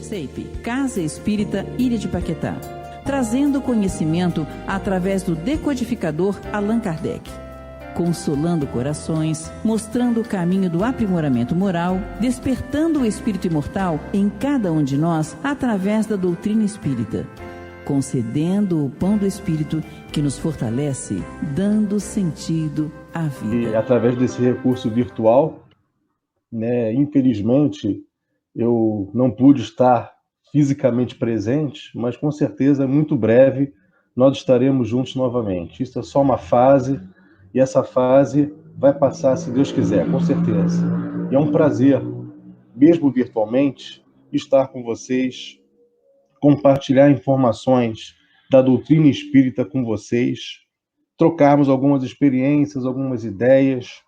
CEIP, Casa Espírita Ilha de Paquetá, trazendo conhecimento através do decodificador Allan Kardec, consolando corações, mostrando o caminho do aprimoramento moral, despertando o espírito imortal em cada um de nós através da doutrina espírita, concedendo o pão do espírito que nos fortalece, dando sentido à vida. E através desse recurso virtual, né, infelizmente, eu não pude estar fisicamente presente, mas com certeza, muito breve, nós estaremos juntos novamente. Isso é só uma fase, e essa fase vai passar, se Deus quiser, com certeza. E é um prazer, mesmo virtualmente, estar com vocês, compartilhar informações da doutrina espírita com vocês, trocarmos algumas experiências, algumas ideias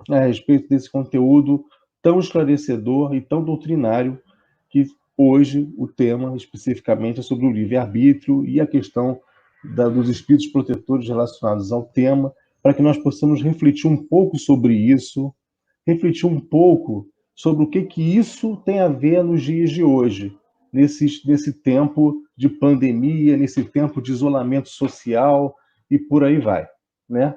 a respeito desse conteúdo tão esclarecedor e tão doutrinário, que hoje o tema especificamente é sobre o livre-arbítrio e a questão dos espíritos protetores relacionados ao tema, para que nós possamos refletir um pouco sobre isso, refletir um pouco sobre o que isso tem a ver nos dias de hoje, nesse tempo de pandemia, nesse tempo de isolamento social e por aí vai, né?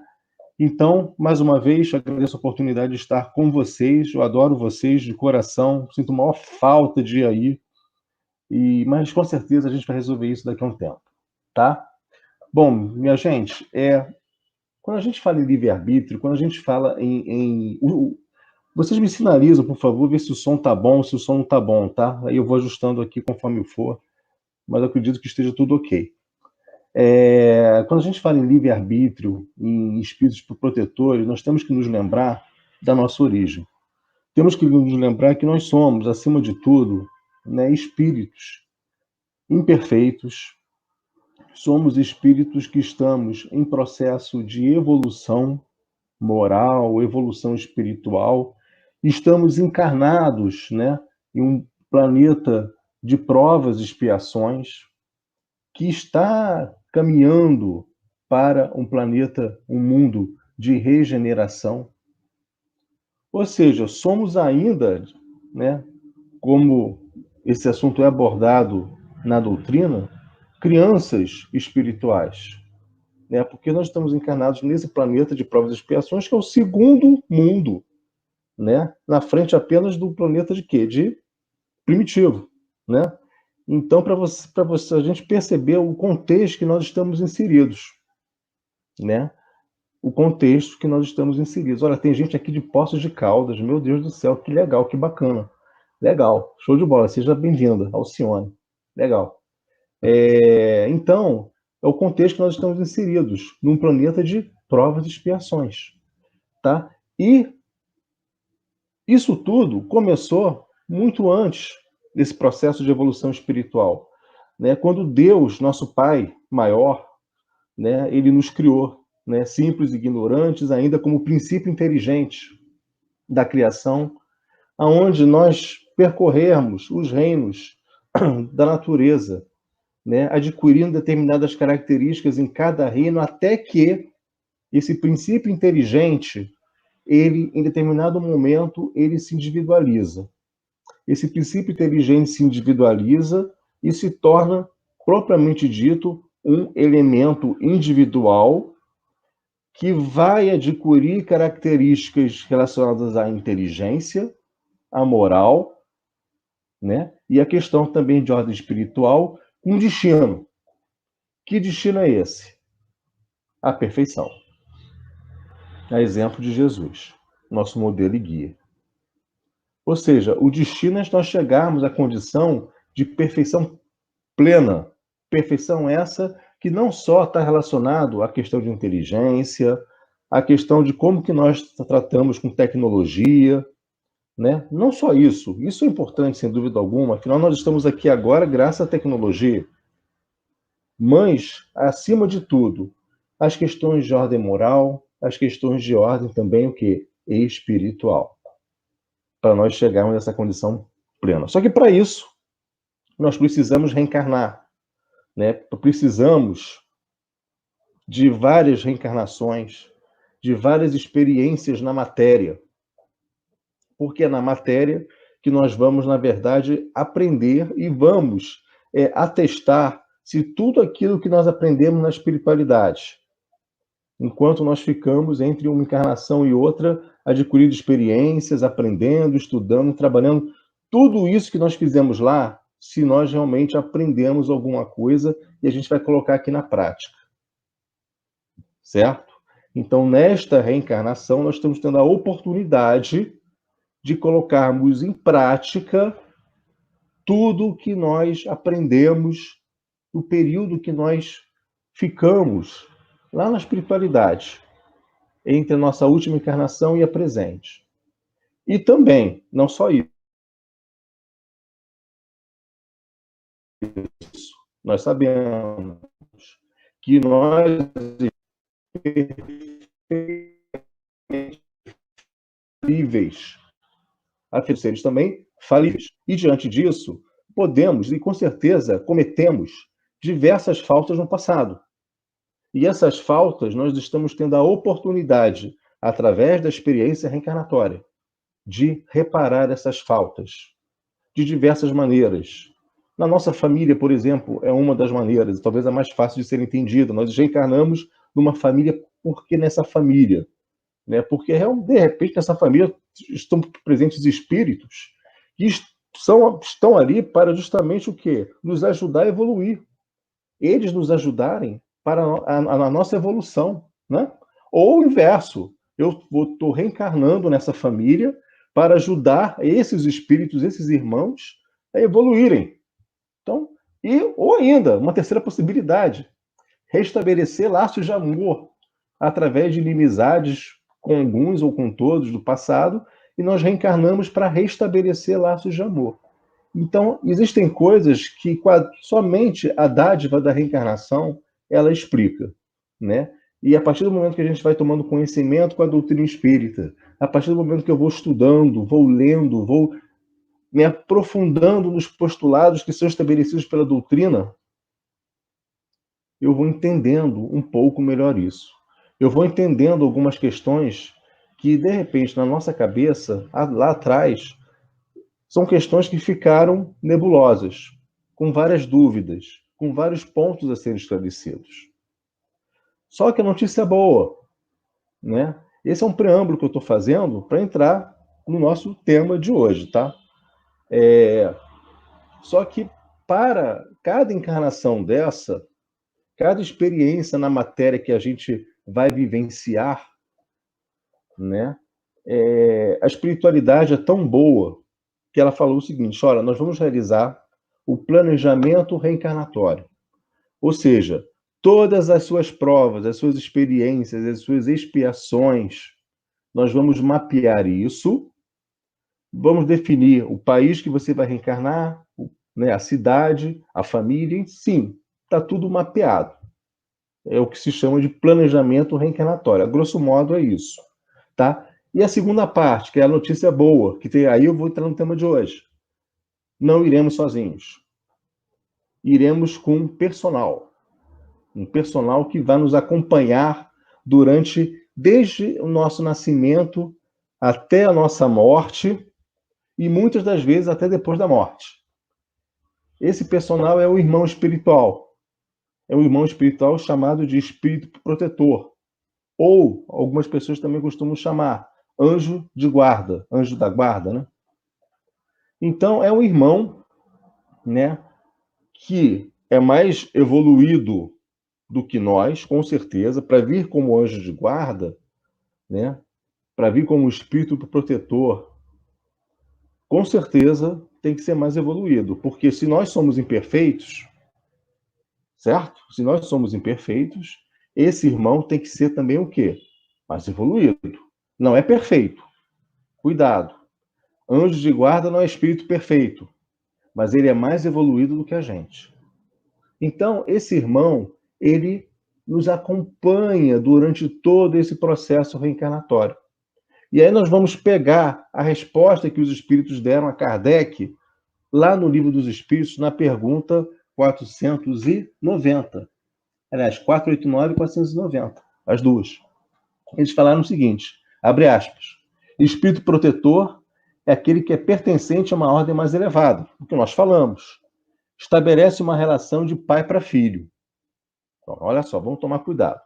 Então, mais uma vez, agradeço a oportunidade de estar com vocês. Eu adoro vocês de coração. Sinto maior falta de ir aí. Mas, com certeza, a gente vai resolver isso daqui a um tempo. Tá? Bom, minha gente, quando a gente fala em livre-arbítrio, quando a gente fala vocês me sinalizam, por favor, ver se o som tá bom, se o som não tá bom, tá? Aí eu vou ajustando aqui conforme for. Mas eu acredito que esteja tudo ok. Quando a gente fala em livre-arbítrio, em espíritos protetores, nós temos que nos lembrar da nossa origem. Temos que nos lembrar que nós somos, acima de tudo, né, espíritos imperfeitos, somos espíritos que estamos em processo de evolução moral, evolução espiritual, estamos encarnados, né, em um planeta de provas e expiações, que está caminhando para um planeta, um mundo de regeneração. Ou seja, somos ainda, né, como esse assunto é abordado na doutrina, crianças espirituais, né? Porque nós estamos encarnados nesse planeta de provas e expiações, que é o segundo mundo, né? Na frente apenas do planeta de quê? De primitivo, né? Então, para a gente perceber o contexto que nós estamos inseridos, né? O contexto que nós estamos inseridos. Olha, tem gente aqui de Poços de Caldas, meu Deus do céu, que legal, que bacana. Legal, show de bola, seja bem-vinda, Alcione. Legal. Então, é o contexto que nós estamos inseridos, num planeta de provas e expiações, tá? E isso tudo começou muito antes desse processo de evolução espiritual, né? Quando Deus, nosso Pai maior, né, ele nos criou, né, simples e ignorantes, ainda como princípio inteligente da criação, aonde nós percorrermos os reinos da natureza, né, adquirindo determinadas características em cada reino, até que esse princípio inteligente, ele, em determinado momento, ele se individualiza. Esse princípio inteligente se individualiza e se torna, propriamente dito, um elemento individual que vai adquirir características relacionadas à inteligência, à moral, né? E a questão também de ordem espiritual, com destino. Que destino é esse? A perfeição. A exemplo de Jesus, nosso modelo e guia. Ou seja, o destino é nós chegarmos à condição de perfeição plena. Perfeição essa que não só está relacionado à questão de inteligência, à questão de como que nós tratamos com tecnologia, né? Não só isso. Isso é importante, sem dúvida alguma. Afinal, nós estamos aqui agora graças à tecnologia. Mas, acima de tudo, as questões de ordem moral, as questões de ordem também o quê? Espiritual. Para nós chegarmos a essa condição plena. Só que para isso, nós precisamos reencarnar, né? Precisamos de várias reencarnações, de várias experiências na matéria. Porque é na matéria que nós vamos, na verdade, aprender e vamos atestar se tudo aquilo que nós aprendemos na espiritualidade, enquanto nós ficamos entre uma encarnação e outra, adquirindo experiências, aprendendo, estudando, trabalhando, tudo isso que nós fizemos lá, se nós realmente aprendemos alguma coisa e a gente vai colocar aqui na prática. Certo? Então, nesta reencarnação, nós estamos tendo a oportunidade de colocarmos em prática tudo que nós aprendemos no período que nós ficamos lá na espiritualidade, entre a nossa última encarnação e a presente. E também, não só isso, nós sabemos que nós falíveis, a seres também falíveis. E diante disso, podemos e com certeza cometemos diversas faltas no passado. E essas faltas nós estamos tendo a oportunidade, através da experiência reencarnatória, de reparar essas faltas de diversas maneiras. Na nossa família, por exemplo, é uma das maneiras, talvez a mais fácil de ser entendida. Nós reencarnamos numa família, porque nessa família, né? Porque de repente nessa família estão presentes espíritos que estão ali para justamente o quê? Nos ajudar a evoluir. Eles nos ajudarem para a nossa evolução, né? Ou o inverso, eu estou reencarnando nessa família para ajudar esses espíritos, esses irmãos, a evoluírem. Então, ou ainda, uma terceira possibilidade, restabelecer laços de amor através de inimizades com alguns ou com todos do passado, e nós reencarnamos para restabelecer laços de amor. Então, existem coisas que somente a dádiva da reencarnação ela explica, né? E a partir do momento que a gente vai tomando conhecimento com a doutrina espírita, a partir do momento que eu vou estudando, vou lendo, vou me aprofundando nos postulados que são estabelecidos pela doutrina, eu vou entendendo um pouco melhor isso. Eu vou entendendo algumas questões que, de repente, na nossa cabeça, lá atrás, são questões que ficaram nebulosas, com várias dúvidas, com vários pontos a serem esclarecidos. Só que a notícia é boa, né? Esse é um preâmbulo que eu estou fazendo para entrar no nosso tema de hoje, tá? Só que para cada encarnação dessa, cada experiência na matéria que a gente vai vivenciar, né? A espiritualidade é tão boa que ela falou o seguinte: olha, nós vamos realizar o planejamento reencarnatório. Ou seja, todas as suas provas, as suas experiências, as suas expiações, nós vamos mapear isso, vamos definir o país que você vai reencarnar, né, a cidade, a família, sim, está tudo mapeado. É o que se chama de planejamento reencarnatório. A grosso modo é isso, tá? E a segunda parte, que é a notícia boa, aí eu vou entrar no tema de hoje. Não iremos sozinhos. Iremos com um personal que vai nos acompanhar desde o nosso nascimento até a nossa morte e muitas das vezes até depois da morte. Esse personal é o irmão espiritual. É um irmão espiritual chamado de espírito protetor. Ou algumas pessoas também costumam chamar anjo de guarda, anjo da guarda, né? Então, é um irmão, né, que é mais evoluído do que nós, com certeza, para vir como anjo de guarda, né, para vir como espírito protetor, com certeza tem que ser mais evoluído, porque se nós somos imperfeitos, certo? Se nós somos imperfeitos, esse irmão tem que ser também o quê? Mais evoluído. Não é perfeito. Cuidado. Anjo de guarda não é espírito perfeito, mas ele é mais evoluído do que a gente. Então, esse irmão, ele nos acompanha durante todo esse processo reencarnatório. E aí nós vamos pegar a resposta que os espíritos deram a Kardec, lá no Livro dos Espíritos, na pergunta 490. Aliás, 489 e 490, as duas. Eles falaram o seguinte, abre aspas, espírito protetor é aquele que é pertencente a uma ordem mais elevada, o que nós falamos. Estabelece uma relação de pai para filho. Então, olha só, vamos tomar cuidado.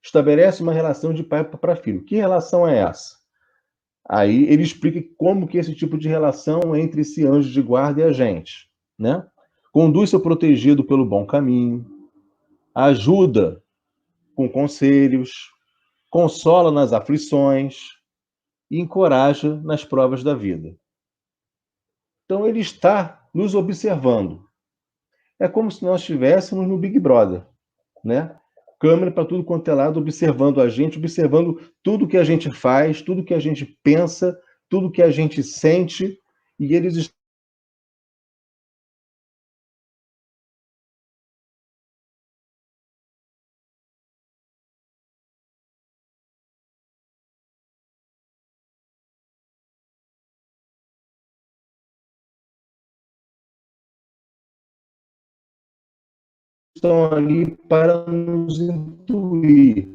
Estabelece uma relação de pai para filho. Que relação é essa? Aí ele explica como que esse tipo de relação é entre esse anjo de guarda e a gente, né? Conduz seu protegido pelo bom caminho, ajuda com conselhos, consola nas aflições e encoraja nas provas da vida. Então ele está nos observando. É como se nós estivéssemos no Big Brother, né? Câmera para tudo quanto é lado, observando a gente, observando tudo que a gente faz, tudo que a gente pensa, tudo que a gente sente, e eles estão ali para nos intuir.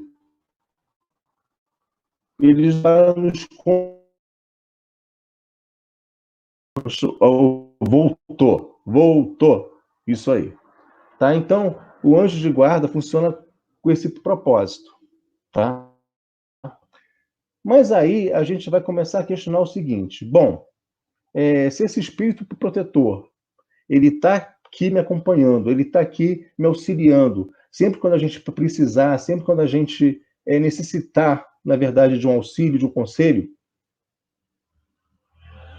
Eles para nos voltou, isso aí. Tá? Então, o anjo de guarda funciona com esse propósito, tá? Mas aí a gente vai começar a questionar o seguinte: bom, se esse espírito protetor ele está aqui me acompanhando, ele está aqui me auxiliando, sempre quando a gente precisar, sempre quando a gente necessitar, na verdade, de um auxílio, de um conselho,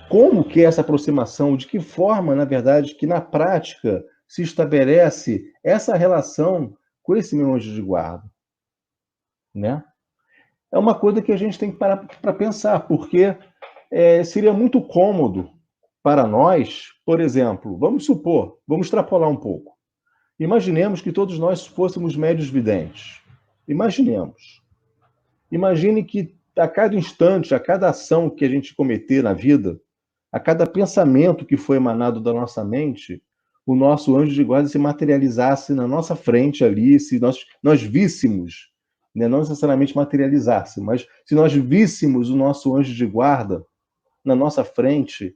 como que é essa aproximação, de que forma, na verdade, que na prática se estabelece essa relação com esse meu anjo de guarda, né? É uma coisa que a gente tem que parar para pensar, porque seria muito cômodo para nós, por exemplo, vamos supor, vamos extrapolar um pouco. Imaginemos que todos nós fôssemos médios videntes. Imaginemos. Imagine que a cada instante, a cada ação que a gente cometer na vida, a cada pensamento que foi emanado da nossa mente, o nosso anjo de guarda se materializasse na nossa frente ali, se nós víssemos, né, não necessariamente materializasse, mas se nós víssemos o nosso anjo de guarda na nossa frente,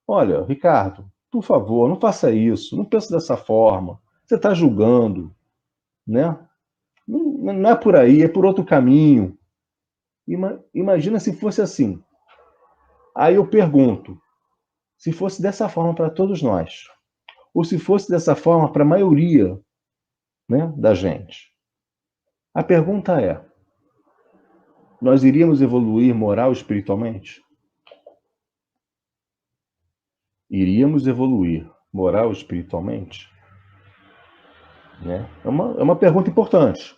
olha, Ricardo, por favor, não faça isso, não pense dessa forma, você está julgando, né? Não é por aí, é por outro caminho. Imagina se fosse assim. Aí eu pergunto, se fosse dessa forma para todos nós, ou se fosse dessa forma para a maioria, né, da gente. A pergunta é, nós iríamos evoluir moral e espiritualmente? Iríamos evoluir moral e espiritualmente? Né? É uma pergunta importante.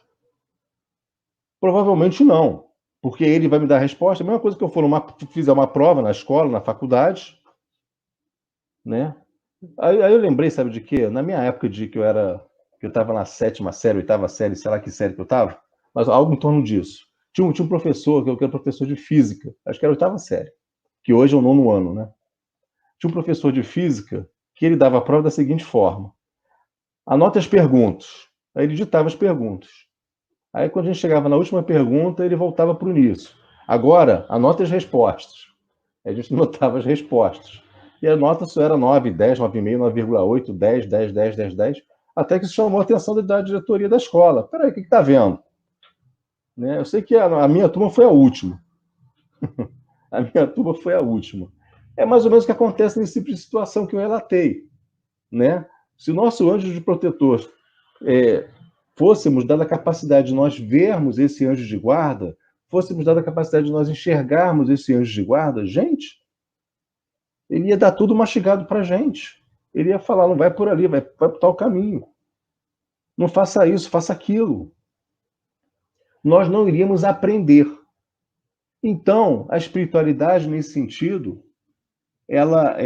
Provavelmente não, porque ele vai me dar a resposta. A mesma coisa que eu fizer uma prova na escola, na faculdade, né? Aí eu lembrei, sabe de quê? Na minha época de que eu estava na 7ª série, 8ª série, sei lá que série que eu estava, mas algo em torno disso. Tinha um professor, que eu era professor de física, acho que era a 8ª série, que hoje é o 9º ano, né? Tinha um professor de física que ele dava a prova da seguinte forma: anote as perguntas. Aí ele ditava as perguntas. Aí quando a gente chegava na última pergunta, ele voltava para o início. Agora, anote as respostas. Aí a gente anotava as respostas. E a nota só era 9, 10, 9,5, 9,8, 10, 10, 10, 10, 10, até que isso chamou a atenção da diretoria da escola. Peraí, o que está vendo? Né? Eu sei que a minha turma foi a última. A minha turma foi a última. É mais ou menos o que acontece nesse tipo de situação que eu relatei. Né? Se o nosso anjo de protetor fôssemos dada a capacidade de nós vermos esse anjo de guarda, fôssemos dada a capacidade de nós enxergarmos esse anjo de guarda, gente, ele ia dar tudo mastigado para a gente. Ele ia falar, não vai por ali, vai por tal caminho. Não faça isso, faça aquilo. Nós não iríamos aprender. Então, a espiritualidade, nesse sentido, ela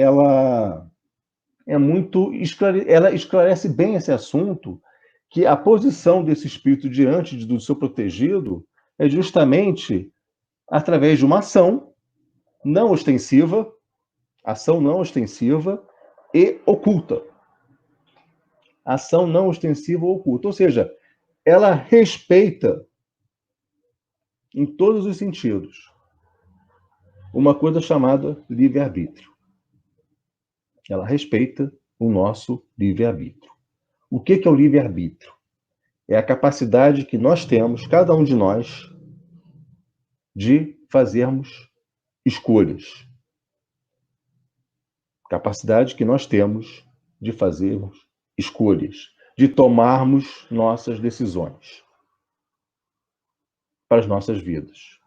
é muito... Ela esclarece bem esse assunto, que a posição desse espírito diante do seu protegido é justamente através de uma ação não ostensiva, e oculta. Ação não ostensiva ou oculta. Ou seja, ela respeita em todos os sentidos uma coisa chamada livre-arbítrio. Ela respeita o nosso livre-arbítrio. O que é o livre-arbítrio? É a capacidade que nós temos, cada um de nós, de fazermos escolhas. Capacidade que nós temos de fazermos escolhas, de tomarmos nossas decisões para as nossas vidas.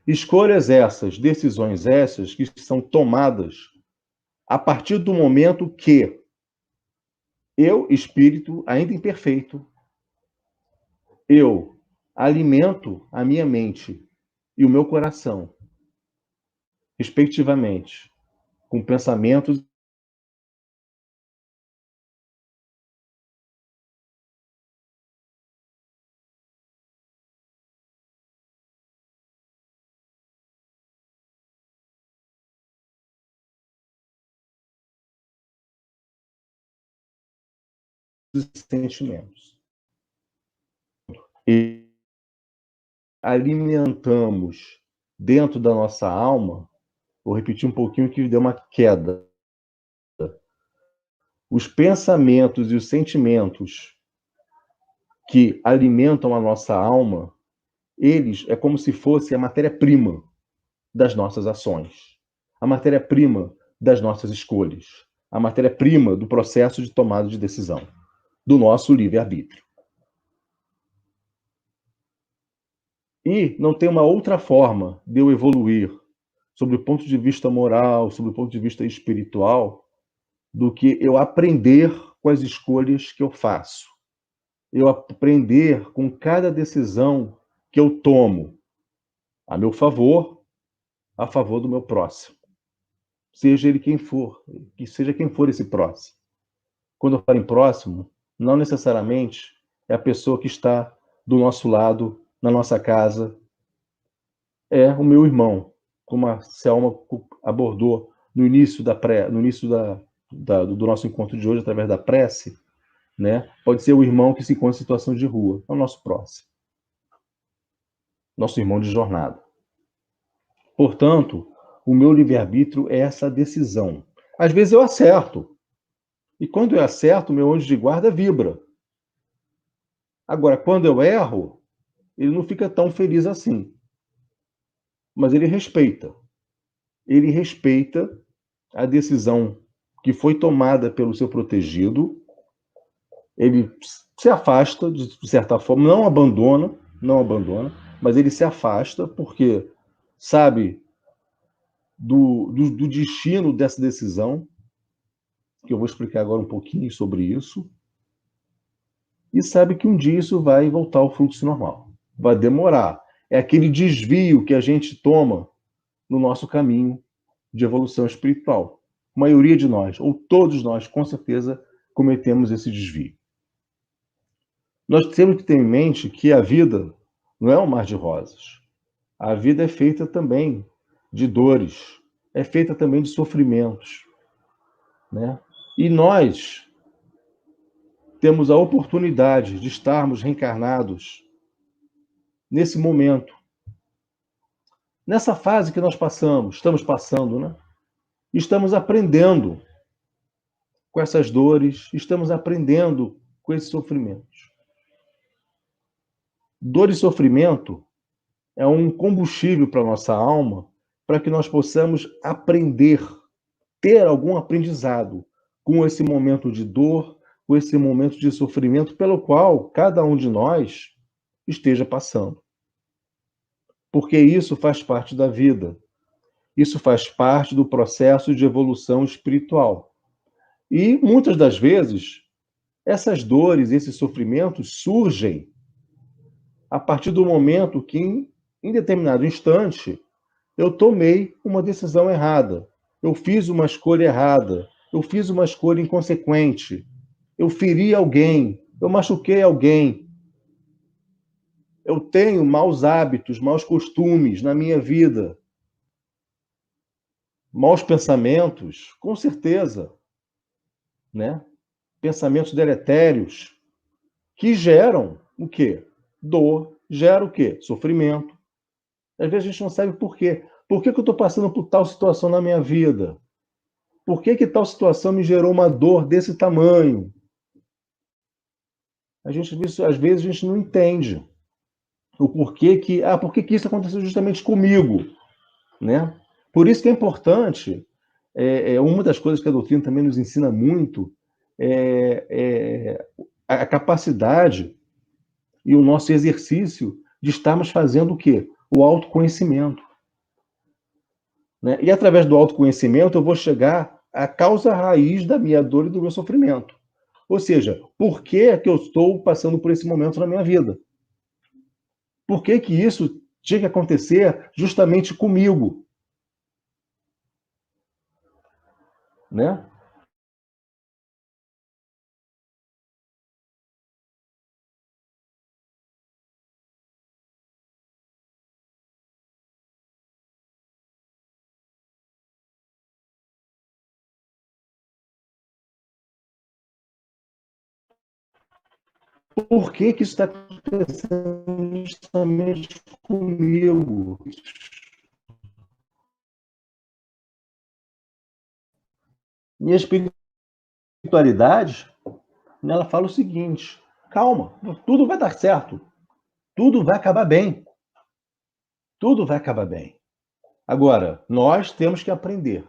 Escolhas essas, decisões essas, que são tomadas a partir do momento que eu, espírito ainda imperfeito, eu alimento a minha mente e o meu coração, respectivamente, com pensamentos e sentimentos. E alimentamos dentro da nossa alma, vou repetir um pouquinho que deu uma queda. Os pensamentos e os sentimentos que alimentam a nossa alma, eles é como se fosse a matéria-prima das nossas ações, a matéria-prima das nossas escolhas, a matéria-prima do processo de tomada de decisão, do nosso livre-arbítrio. E não tem uma outra forma de eu evoluir sob o ponto de vista moral, sob o ponto de vista espiritual, do que eu aprender com as escolhas que eu faço. Eu aprender com cada decisão que eu tomo a meu favor, a favor do meu próximo. Seja ele quem for, que seja quem for esse próximo. Quando eu falo em próximo, não necessariamente é a pessoa que está do nosso lado, na nossa casa. É o meu irmão, como a Selma abordou no início do nosso encontro de hoje, através da prece, né? Pode ser o irmão que se encontra em situação de rua, é o nosso próximo. Nosso irmão de jornada. Portanto, o meu livre-arbítrio é essa decisão. Às vezes eu acerto. E quando eu acerto, meu anjo de guarda vibra. Agora, quando eu erro, ele não fica tão feliz assim. Mas ele respeita. Ele respeita a decisão que foi tomada pelo seu protegido. Ele se afasta, de certa forma, não abandona, mas ele se afasta porque sabe do destino dessa decisão, que eu vou explicar agora um pouquinho sobre isso, e sabe que um dia isso vai voltar ao fluxo normal. Vai demorar. É aquele desvio que a gente toma no nosso caminho de evolução espiritual. A maioria de nós, ou todos nós, com certeza, cometemos esse desvio. Nós temos que ter em mente que a vida não é um mar de rosas. A vida é feita também de dores, é feita também de sofrimentos, né? E nós temos a oportunidade de estarmos reencarnados nesse momento, nessa fase que nós estamos passando, né? Estamos aprendendo com essas dores, estamos aprendendo com esses sofrimentos. Dor e sofrimento é um combustível para a nossa alma, para que nós possamos aprender, ter algum aprendizado com esse momento de dor, com esse momento de sofrimento pelo qual cada um de nós esteja passando. Porque isso faz parte da vida. Isso faz parte do processo de evolução espiritual. E muitas das vezes, essas dores, esses sofrimentos surgem a partir do momento que, em determinado instante, eu tomei uma decisão errada. Eu fiz uma escolha errada. Eu fiz uma escolha inconsequente. Eu feri alguém. Eu machuquei alguém. Eu tenho maus hábitos, maus costumes na minha vida. Maus pensamentos, com certeza, né? Pensamentos deletérios que geram o quê? Dor, gera o quê? Sofrimento. Às vezes a gente não sabe por quê. Por que eu estou passando por tal situação na minha vida? Por que tal situação me gerou uma dor desse tamanho? Às vezes a gente não entende o porquê por que isso aconteceu justamente comigo, né? Por isso que é importante, uma das coisas que a doutrina também nos ensina muito é a capacidade e o nosso exercício de estarmos fazendo o quê? O autoconhecimento. Né? E através do autoconhecimento eu vou chegar à causa raiz da minha dor e do meu sofrimento. Ou seja, por que é que eu estou passando por esse momento na minha vida? Por que que isso tinha que acontecer justamente comigo? Né? Por que que isso está acontecendo justamente comigo? E a espiritualidade, ela fala o seguinte: calma, tudo vai dar certo, tudo vai acabar bem, tudo vai acabar bem. Agora, nós temos que aprender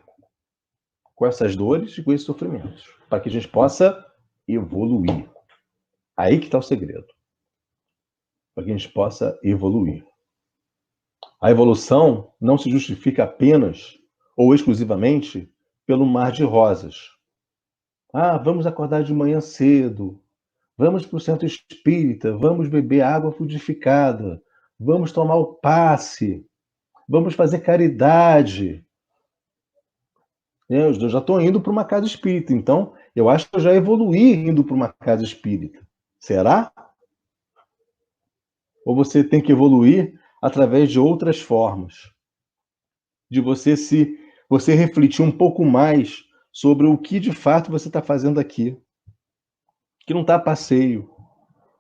com essas dores e com esses sofrimentos, para que a gente possa evoluir. Aí que está o segredo. Para que a gente possa evoluir. A evolução não se justifica apenas ou exclusivamente pelo mar de rosas. Ah, vamos acordar de manhã cedo, vamos para o centro espírita, vamos beber água fluidificada, vamos tomar o passe, vamos fazer caridade. Eu já estou indo para uma casa espírita, então eu acho que eu já evoluí indo para uma casa espírita. Será? Ou você tem que evoluir através de outras formas? De você refletir um pouco mais sobre o que de fato você está fazendo aqui. Que não está a passeio.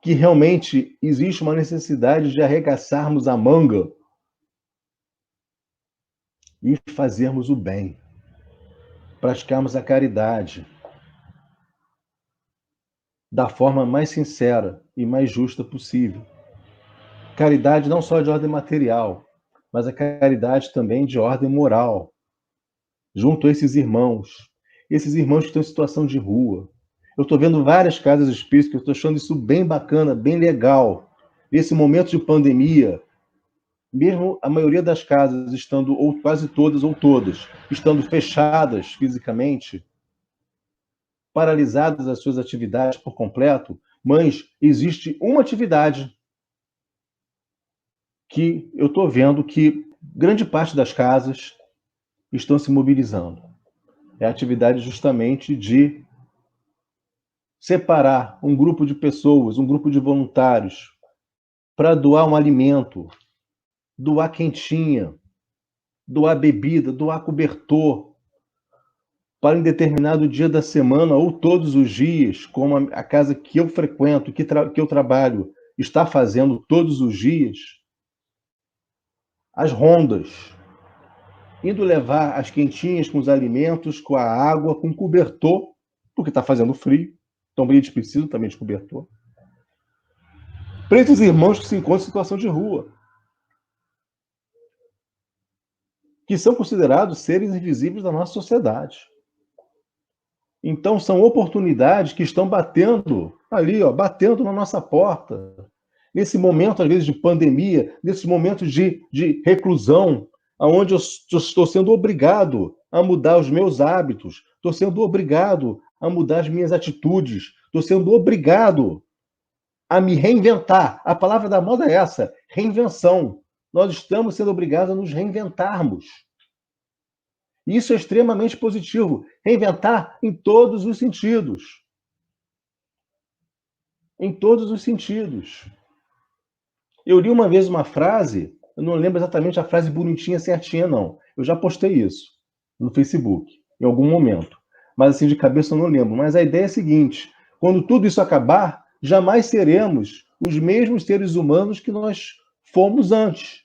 Que realmente existe uma necessidade de arregaçarmos a manga e fazermos o bem. Praticarmos a caridade da forma mais sincera e mais justa possível. Caridade não só de ordem material, mas a caridade também de ordem moral, junto a esses irmãos que estão em situação de rua. Eu estou vendo várias casas espíritas que eu estou achando isso bem bacana, bem legal. Nesse momento de pandemia, mesmo a maioria das casas estando, ou quase todas, estando fechadas fisicamente, paralisadas as suas atividades por completo, mas existe uma atividade que eu estou vendo que grande parte das casas estão se mobilizando. É a atividade justamente de separar um grupo de pessoas, um grupo de voluntários, para doar um alimento, doar quentinha, doar bebida, doar cobertor, para em determinado dia da semana ou todos os dias, como a casa que eu frequento, que eu trabalho, está fazendo todos os dias, as rondas, indo levar as quentinhas com os alimentos, com a água, com cobertor, porque está fazendo frio, então eles precisam também de cobertor. Para esses irmãos que se encontram em situação de rua, que são considerados seres invisíveis da nossa sociedade. Então, são oportunidades que estão batendo ali, batendo na nossa porta. Nesse momento, às vezes, de pandemia, nesses momentos de reclusão, onde eu estou sendo obrigado a mudar os meus hábitos, estou sendo obrigado a mudar as minhas atitudes, estou sendo obrigado a me reinventar. A palavra da moda é essa, reinvenção. Nós estamos sendo obrigados a nos reinventarmos. Isso é extremamente positivo. Reinventar em todos os sentidos. Em todos os sentidos. Eu li uma vez uma frase, eu não lembro exatamente a frase bonitinha, certinha, não. Eu já postei isso no Facebook, em algum momento. Mas assim, de cabeça eu não lembro. Mas a ideia é a seguinte: quando tudo isso acabar, jamais seremos os mesmos seres humanos que nós fomos antes.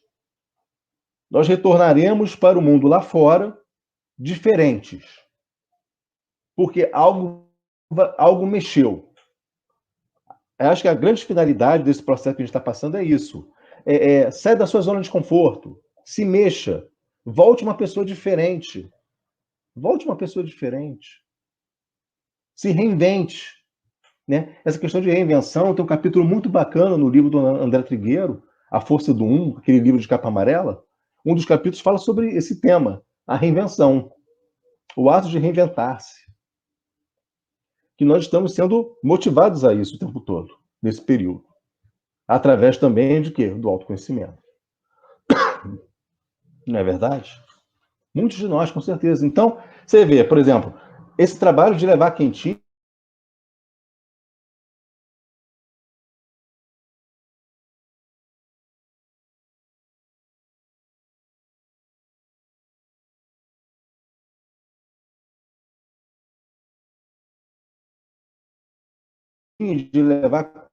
nós retornaremos para o mundo lá fora diferentes, porque algo mexeu. Eu acho que a grande finalidade desse processo que a gente está passando é isso. Sai da sua zona de conforto, se mexa, volte uma pessoa diferente. Volte uma pessoa diferente. Se reinvente. Né? Essa questão de reinvenção tem um capítulo muito bacana no livro do André Trigueiro, A Força do Um, aquele livro de capa amarela. Um dos capítulos fala sobre esse tema, a reinvenção, o ato de reinventar-se. Que nós estamos sendo motivados a isso o tempo todo, nesse período. Através também de quê? Do autoconhecimento. Não é verdade? Muitos de nós, com certeza. Então, você vê, por exemplo, esse trabalho de levar quentinho de levar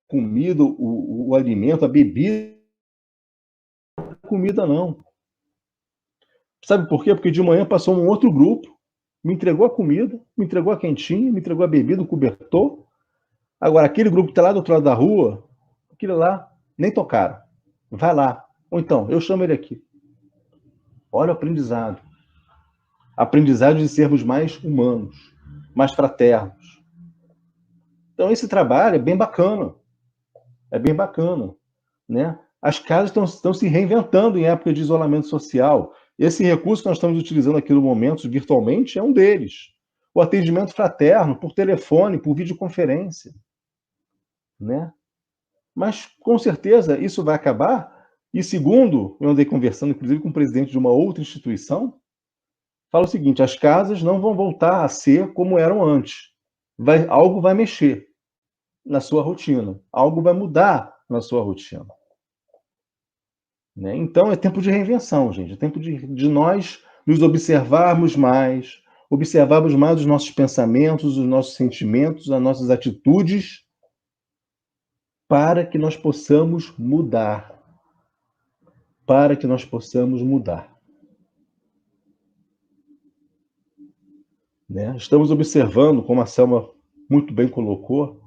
comida, o alimento, a bebida, comida não. Sabe por quê? Porque de manhã passou um outro grupo, me entregou a comida, me entregou a quentinha, me entregou a bebida, o cobertor. Agora, aquele grupo que está lá do outro lado da rua, aquele lá, nem tocaram. Vai lá. Ou então, eu chamo ele aqui. Olha o aprendizado. Aprendizado de sermos mais humanos, mais fraternos. Então, esse trabalho é bem bacana. É bem bacana. Né? As casas estão se reinventando em época de isolamento social. Esse recurso que nós estamos utilizando aqui no momento, virtualmente, é um deles. O atendimento fraterno, por telefone, por videoconferência. Né? Mas, com certeza, isso vai acabar. E segundo, eu andei conversando, inclusive, com o presidente de uma outra instituição, fala o seguinte, as casas não vão voltar a ser como eram antes. Algo vai mexer na sua rotina. Algo vai mudar na sua rotina. Né? Então, é tempo de reinvenção, gente. É tempo de nós nos observarmos mais os nossos pensamentos, os nossos sentimentos, as nossas atitudes, para que nós possamos mudar. Para que nós possamos mudar. Né? Estamos observando, como a Selma muito bem colocou,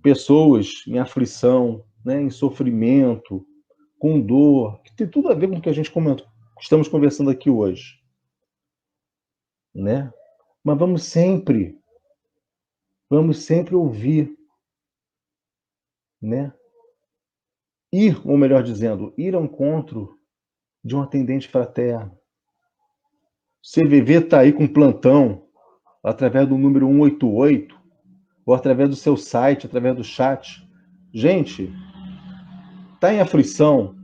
pessoas em aflição, né, em sofrimento, com dor, que tem tudo a ver com o que a gente estamos conversando aqui hoje. Né? Mas vamos sempre ouvir, né? Ou melhor dizendo, ir ao encontro de um atendente fraterno. CVV está aí com plantão, através do número 188, ou através do seu site, através do chat. Gente, está em aflição,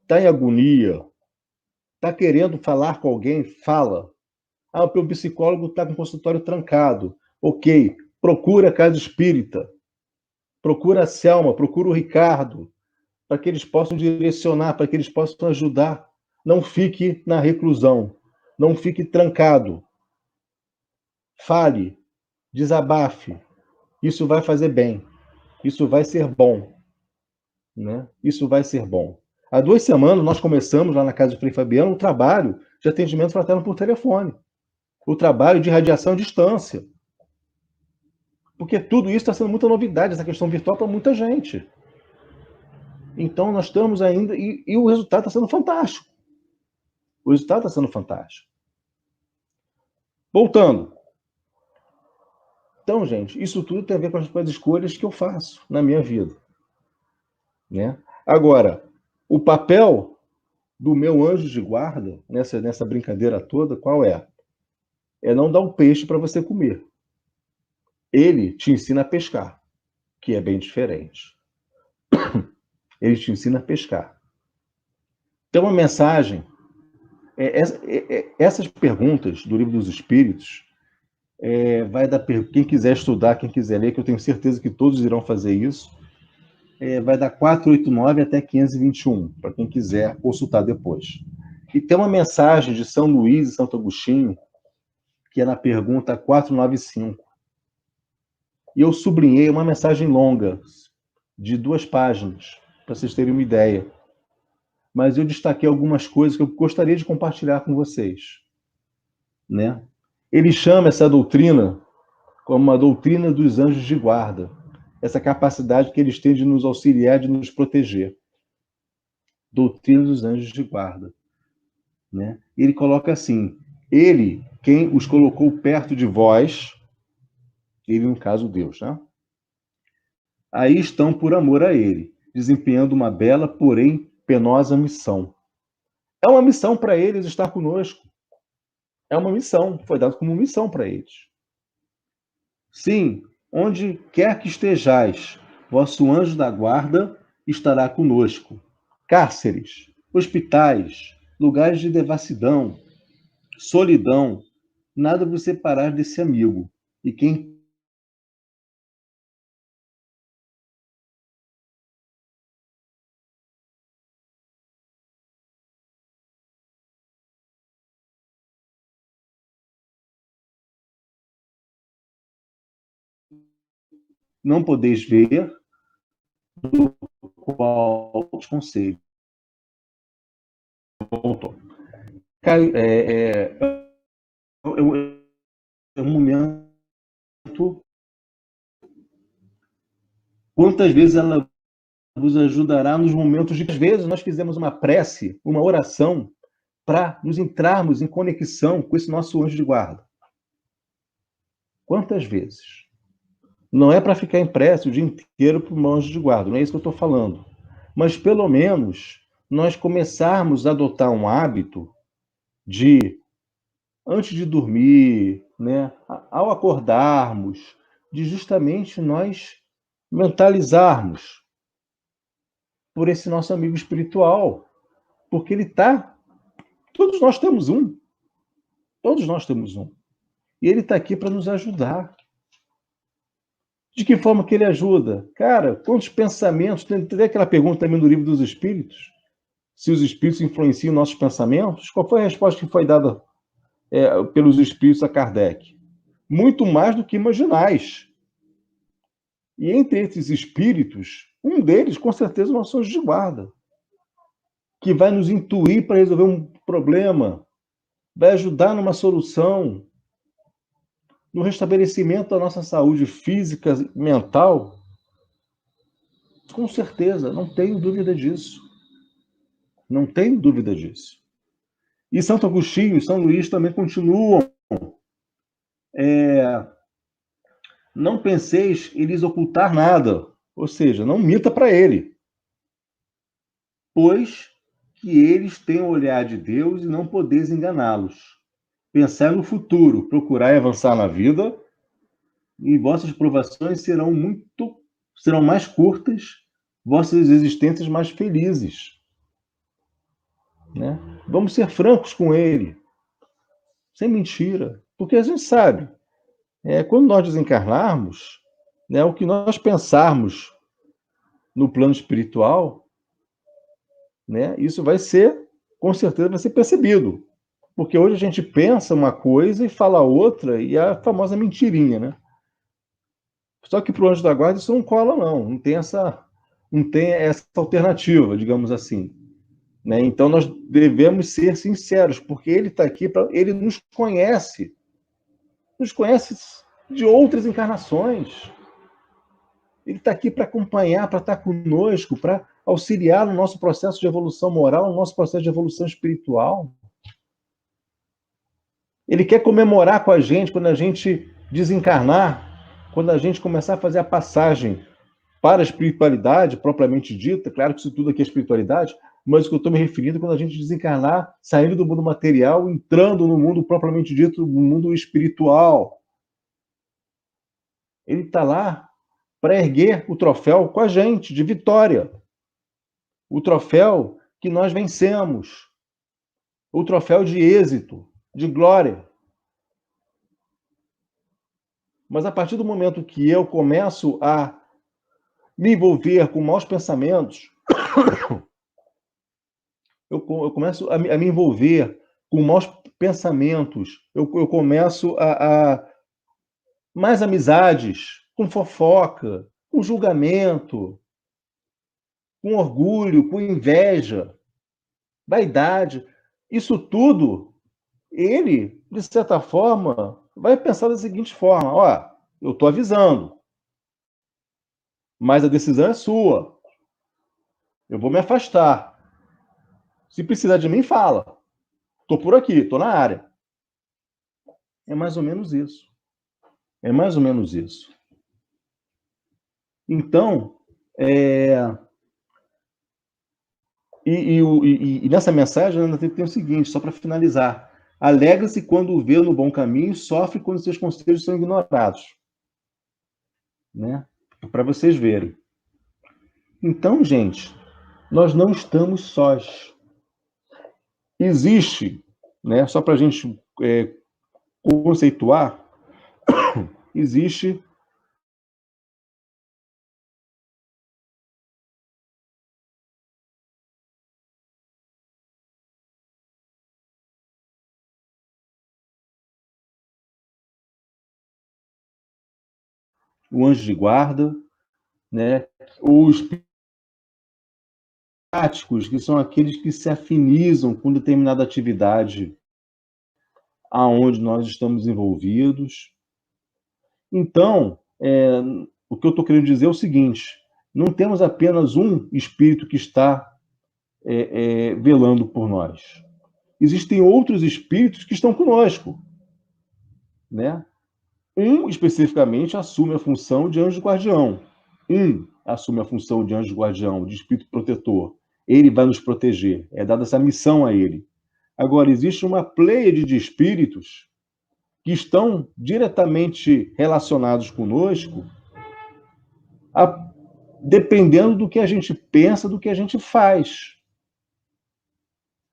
está em agonia, está querendo falar com alguém? Fala. Ah, o psicólogo está com o consultório trancado. Ok, procura a Casa Espírita. Procura a Selma, procura o Ricardo, para que eles possam direcionar, para que eles possam ajudar. Não fique na reclusão. Não fique trancado. Fale, desabafe. Isso vai fazer bem. Isso vai ser bom. Né? Isso vai ser bom. Há 2 semanas nós começamos lá na casa do Frei Fabiano um trabalho de atendimento fraterno por telefone. O trabalho de radiação à distância. Porque tudo isso está sendo muita novidade, essa questão virtual para muita gente. Então nós estamos ainda... E o resultado está sendo fantástico. O resultado está sendo fantástico. Voltando. Então, gente, isso tudo tem a ver com as escolhas que eu faço na minha vida. Né? Agora, o papel do meu anjo de guarda, nessa brincadeira toda, qual é? É não dar um peixe para você comer. Ele te ensina a pescar, que é bem diferente. Ele te ensina a pescar. Tem uma mensagem. Essas perguntas do Livro dos Espíritos, vai dar. Quem quiser estudar, quem quiser ler, que eu tenho certeza que todos irão fazer isso, vai dar 489 até 521, para quem quiser consultar depois. E tem uma mensagem de São Luís e Santo Agostinho, que é na pergunta 495. E eu sublinhei uma mensagem longa, de 2 páginas, para vocês terem uma ideia. mas eu destaquei algumas coisas que eu gostaria de compartilhar com vocês, né? Ele chama essa doutrina como a doutrina dos anjos de guarda, essa capacidade que eles têm de nos auxiliar, de nos proteger. Doutrina dos anjos de guarda, né? Ele coloca assim: ele, quem os colocou perto de vós, ele, no caso, Deus, né? Aí estão por amor a ele, desempenhando uma bela, porém penosa missão. É uma missão para eles estar conosco. É uma missão, foi dado como missão para eles. Sim, onde quer que estejais, vosso anjo da guarda estará conosco. Cárceres, hospitais, lugares de devassidão, solidão, nada vos separar desse amigo. E quem não podeis ver, do qual os conselhos. Caio, é um momento. Quantas vezes ela vos ajudará nos momentos de. Às vezes nós fizemos uma prece, uma oração, para nos entrarmos em conexão com esse nosso anjo de guarda. Quantas vezes? Não é para ficar em prece o dia inteiro para o anjo de guarda, não é isso que eu estou falando. Mas pelo menos nós começarmos a adotar um hábito de, antes de dormir, né, ao acordarmos, de justamente nós mentalizarmos por esse nosso amigo espiritual, porque ele está. Todos nós temos um. Todos nós temos um. E ele está aqui para nos ajudar. De que forma que ele ajuda? Cara, quantos pensamentos... Tem aquela pergunta também do Livro dos Espíritos. Se os espíritos influenciam nossos pensamentos? Qual foi a resposta que foi dada pelos espíritos a Kardec? Muito mais do que imaginais. E entre esses espíritos, um deles, com certeza, é o nosso anjo de guarda, que vai nos intuir para resolver um problema, vai ajudar numa solução, no restabelecimento da nossa saúde física e mental. Com certeza, não tenho dúvida disso. Não tenho dúvida disso. E Santo Agostinho e São Luís também continuam. Não penseis em lhes ocultar nada. Ou seja, não minta para ele. Pois que eles têm o olhar de Deus e não podeis enganá-los. Pensai no futuro, procurai avançar na vida, e vossas provações serão mais curtas, vossas existências mais felizes. Né? Vamos ser francos com ele, sem mentira, porque a gente sabe, quando nós desencarnarmos, né, o que nós pensarmos no plano espiritual, né, isso vai ser, com certeza, vai ser percebido. Porque hoje a gente pensa uma coisa e fala outra, e a famosa mentirinha, né? Só que para o anjo da guarda isso não cola, não. Não tem essa alternativa, digamos assim. Né? Então nós devemos ser sinceros, porque ele está aqui, ele nos conhece de outras encarnações. Ele está aqui para acompanhar, para estar conosco, para auxiliar no nosso processo de evolução moral, no nosso processo de evolução espiritual. Ele quer comemorar com a gente quando a gente desencarnar, quando a gente começar a fazer a passagem para a espiritualidade propriamente dita. Claro que isso tudo aqui é espiritualidade, mas o que eu estou me referindo é quando a gente desencarnar, saindo do mundo material, entrando no mundo propriamente dito, no mundo espiritual. Ele está lá para erguer o troféu com a gente, de vitória. O troféu que nós vencemos. O troféu de êxito, de glória. Mas a partir do momento que eu começo a me envolver com maus pensamentos, eu começo a me envolver com maus pensamentos, eu começo a mais amizades, com fofoca, com julgamento, com orgulho, com inveja. vaidade, isso tudo, ele, de certa forma, vai pensar da seguinte forma: ó, eu estou avisando, mas a decisão é sua. Eu vou me afastar. Se precisar de mim, fala. Estou por aqui, estou na área. É mais ou menos isso. É mais ou menos isso. Então, e nessa mensagem ainda tem o seguinte, só para finalizar: alegra-se quando vê no bom caminho, sofre quando seus conselhos são ignorados. Né? Para vocês verem. Então, gente, nós não estamos sós. Existe, né, só para a gente conceituar, existe o anjo de guarda, né, os práticos, que são aqueles que se afinizam com determinada atividade aonde nós estamos envolvidos. Então, o que eu estou querendo dizer é o seguinte: não temos apenas um espírito que está velando por nós. Existem outros espíritos que estão conosco, né? Um, especificamente, assume a função de anjo guardião. Um assume a função de anjo guardião, de espírito protetor. Ele vai nos proteger. É dada essa missão a ele. Agora, existe uma pleiade de espíritos que estão diretamente relacionados conosco, dependendo do que a gente pensa, do que a gente faz.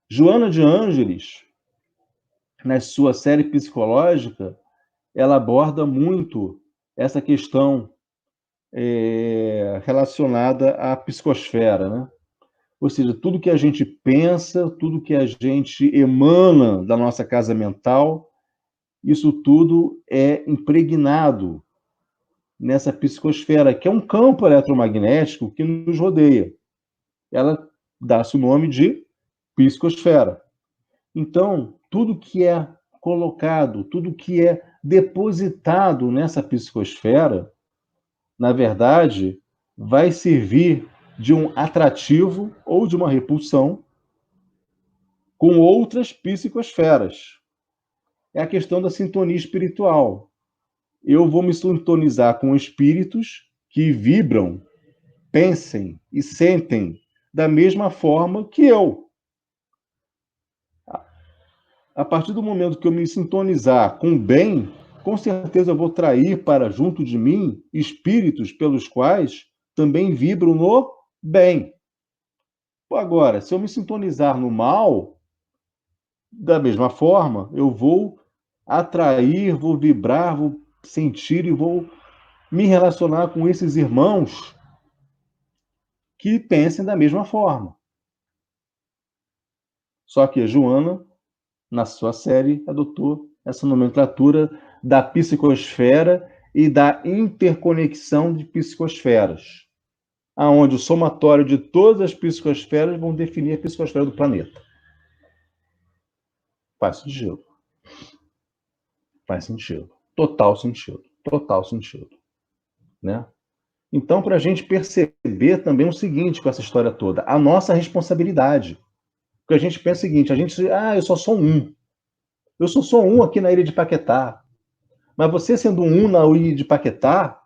Joana de Ângeles, na sua série psicológica, ela aborda muito essa questão relacionada à psicosfera, né? Ou seja, tudo que a gente pensa, tudo que a gente emana da nossa casa mental, isso tudo é impregnado nessa psicosfera, que é um campo eletromagnético que nos rodeia. Ela dá-se o nome de psicosfera. Então, tudo que é colocado, tudo que é depositado nessa psicosfera, na verdade, vai servir de um atrativo ou de uma repulsão com outras psicosferas. É a questão da sintonia espiritual. Eu vou me sintonizar com espíritos que vibram, pensem e sentem da mesma forma que eu. A partir do momento que eu me sintonizar com o bem, com certeza eu vou trair para junto de mim espíritos pelos quais também vibram no bem. Agora, se eu me sintonizar no mal, da mesma forma, eu vou atrair, vou vibrar, vou sentir e vou me relacionar com esses irmãos que pensem da mesma forma. Só que a Joana, na sua série, adotou essa nomenclatura da psicosfera e da interconexão de psicosferas, aonde o somatório de todas as psicosferas vão definir a psicosfera do planeta. Faz sentido. Faz sentido. Total sentido. Total sentido. Né? Então, para a gente perceber também o seguinte com essa história toda, a nossa responsabilidade. Porque a gente pensa o seguinte, eu só sou um. Eu sou um aqui na ilha de Paquetá. Mas você sendo um na ilha de Paquetá,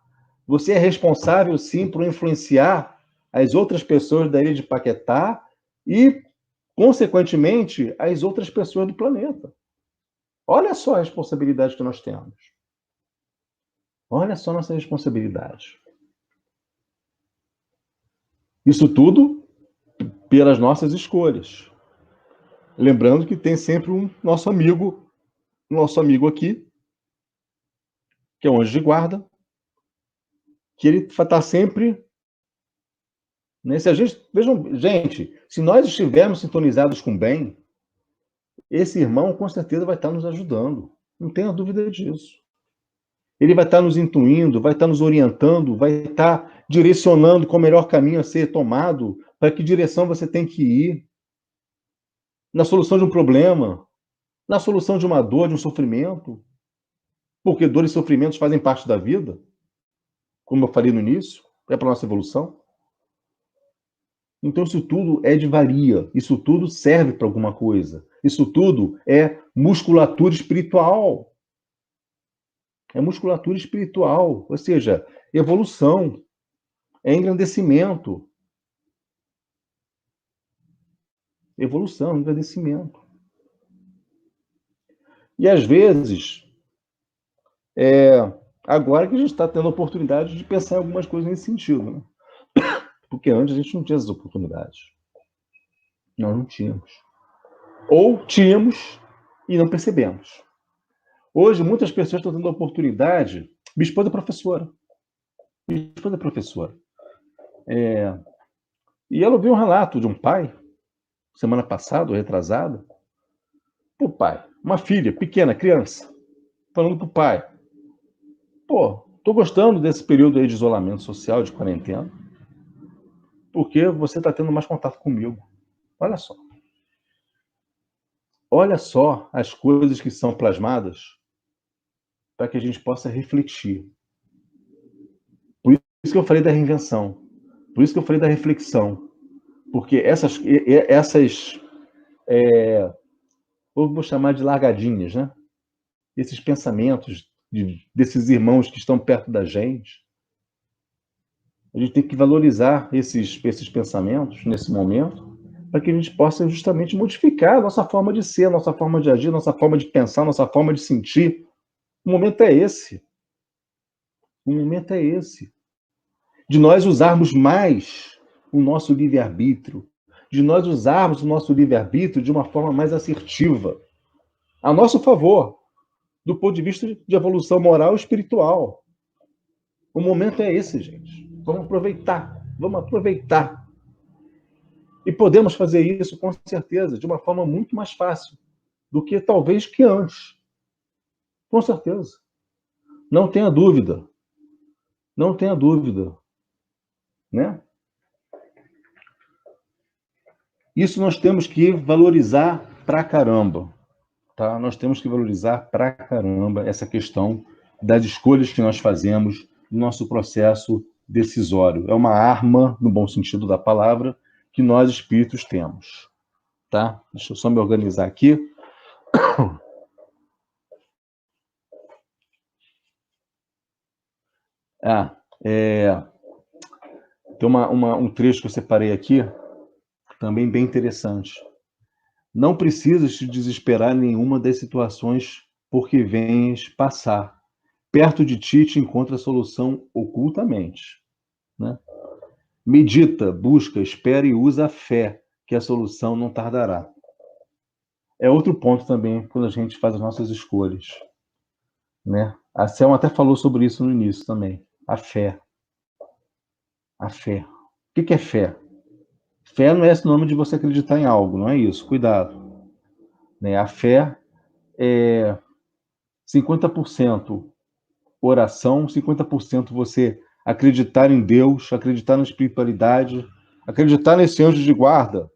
você é responsável, sim, por influenciar as outras pessoas da ilha de Paquetá e, consequentemente, as outras pessoas do planeta. Olha só a responsabilidade que nós temos. Olha só a nossa responsabilidade. Isso tudo pelas nossas escolhas. Lembrando que tem sempre um nosso amigo aqui, que é o anjo de guarda, que ele está sempre... Né? Vejam, gente, se nós estivermos sintonizados com o bem, esse irmão com certeza vai estar nos ajudando. Não tenha dúvida disso. Ele vai estar nos intuindo, vai estar nos orientando, vai estar direcionando qual o melhor caminho a ser tomado, para que direção você tem que ir. na solução de um problema, na solução de uma dor, de um sofrimento, porque dores e sofrimentos fazem parte da vida, como eu falei no início, é para a nossa evolução. Então, isso tudo é de varia, isso tudo serve para alguma coisa, isso tudo é musculatura espiritual. É musculatura espiritual, ou seja, evolução, é engrandecimento. Evolução, engrandecimento. E às vezes, agora que a gente está tendo a oportunidade de pensar em algumas coisas nesse sentido, né? Porque antes a gente não tinha essas oportunidades. Nós não tínhamos. Ou tínhamos e não percebemos. Hoje, muitas pessoas estão tendo a oportunidade. Minha esposa é professora. Minha esposa é professora. E ela ouviu um relato de um pai, semana passada, ou retrasada, o pai, uma filha pequena, criança, falando pro pai: pô, tô gostando desse período aí de isolamento social, de quarentena, porque você tá tendo mais contato comigo. Olha só. Olha só as coisas que são plasmadas para que a gente possa refletir. Por isso que eu falei da reinvenção. Por isso que eu falei da reflexão. Porque essas vou chamar de largadinhas, né? Esses pensamentos desses irmãos que estão perto da gente, a gente tem que valorizar esses pensamentos nesse momento, para que a gente possa justamente modificar a nossa forma de ser, a nossa forma de agir, a nossa forma de pensar, a nossa forma de sentir. O momento é esse. O momento é esse. De nós usarmos mais o nosso livre-arbítrio, de nós usarmos o nosso livre-arbítrio de uma forma mais assertiva, a nosso favor, do ponto de vista de evolução moral e espiritual. O momento é esse, gente. Vamos aproveitar. Vamos aproveitar. E podemos fazer isso, com certeza, de uma forma muito mais fácil do que talvez que antes. Com certeza. Não tenha dúvida. Não tenha dúvida. Né? Isso nós temos que valorizar pra caramba. Tá? Nós temos que valorizar pra caramba essa questão das escolhas que nós fazemos no nosso processo decisório. É uma arma, no bom sentido da palavra, que nós espíritos temos. Tá? Deixa eu só me organizar aqui. Tem um trecho que eu separei aqui, também bem interessante. Não precisas te desesperar em nenhuma das situações por que vens passar. Perto de ti te encontra a solução ocultamente. Né? Medita, busca, espera e usa a fé, que a solução não tardará. É outro ponto também, quando a gente faz as nossas escolhas. Né? A Selma até falou sobre isso no início também. A fé. A fé. O que é fé? Fé não é esse nome de você acreditar em algo, não é isso. Cuidado. Né? A fé é 50% oração, 50% você acreditar em Deus, acreditar na espiritualidade, acreditar nesse anjo de guarda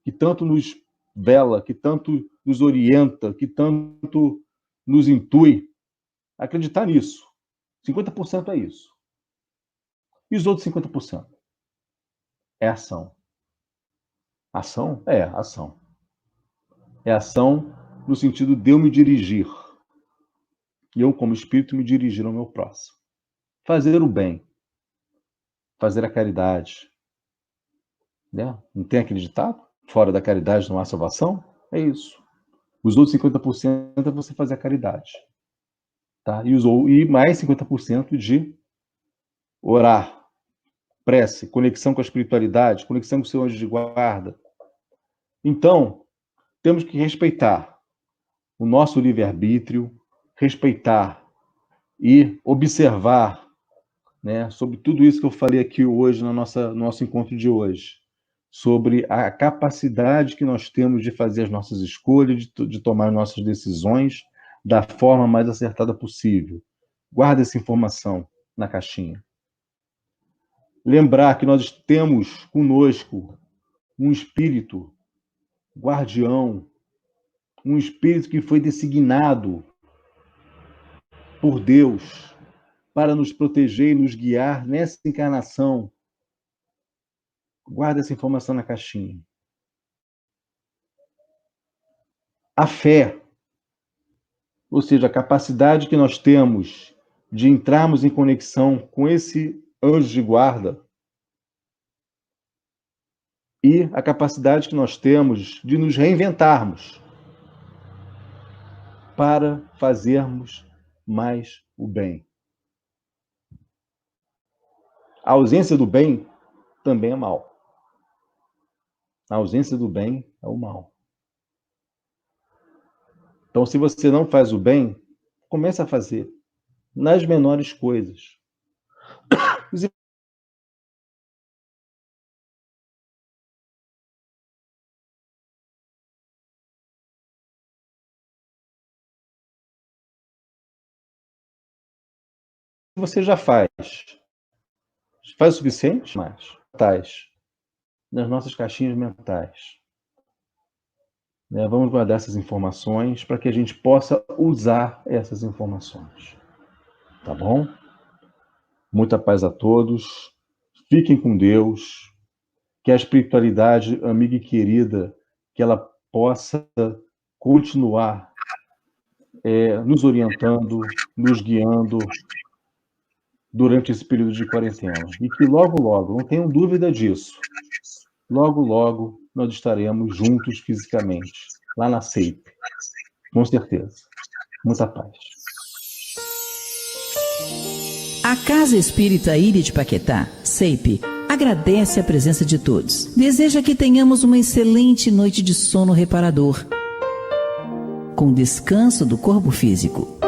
que tanto nos vela, que tanto nos orienta, que tanto nos intui. Acreditar nisso. 50% é isso. E os outros 50%? É ação. Ação? É ação. É ação no sentido de eu me dirigir. E eu, como espírito, me dirigir ao meu próximo. Fazer o bem. Fazer a caridade. Né? Não tem acreditado? Fora da caridade não há salvação? É isso. Os outros 50% é você fazer a caridade. Tá? E mais 50% de orar, prece, conexão com a espiritualidade, conexão com o seu anjo de guarda. Então, temos que respeitar o nosso livre-arbítrio, respeitar e observar, né, sobre tudo isso que eu falei aqui hoje no nosso encontro de hoje, sobre a capacidade que nós temos de fazer as nossas escolhas, de tomar nossas decisões da forma mais acertada possível. Guarda essa informação na caixinha. Lembrar que nós temos conosco um espírito, guardião, um espírito que foi designado por Deus para nos proteger e nos guiar nessa encarnação. Guarda essa informação na caixinha. A fé, ou seja, a capacidade que nós temos de entrarmos em conexão com esse anjo de guarda, e a capacidade que nós temos de nos reinventarmos para fazermos mais o bem. A ausência do bem também é mal. A ausência do bem é o mal. Então, se você não faz o bem, comece a fazer nas menores coisas. Você já faz o suficiente? Mas nas nossas caixinhas mentais. Vamos guardar essas informações para que a gente possa usar essas informações. Tá bom? Muita paz a todos. Fiquem com Deus. Que a espiritualidade, amiga e querida, que ela possa continuar nos orientando, nos guiando durante esse período de quarentena. E que logo, logo, não tenham dúvida disso, logo, logo nós estaremos juntos fisicamente, lá na CEIP. Com certeza. Muita paz. A Casa Espírita Ilha de Paquetá, CEIP, agradece a presença de todos. Deseja que tenhamos uma excelente noite de sono reparador, com descanso do corpo físico.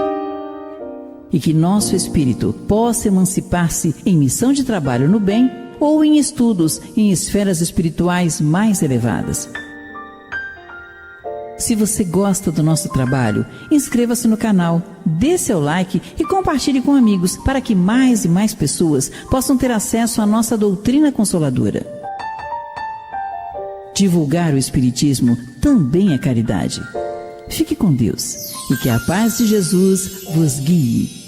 E que nosso espírito possa emancipar-se em missão de trabalho no bem ou em estudos em esferas espirituais mais elevadas. Se você gosta do nosso trabalho, inscreva-se no canal, dê seu like e compartilhe com amigos para que mais e mais pessoas possam ter acesso à nossa doutrina consoladora. Divulgar o Espiritismo também é caridade. Fique com Deus e que a paz de Jesus vos guie.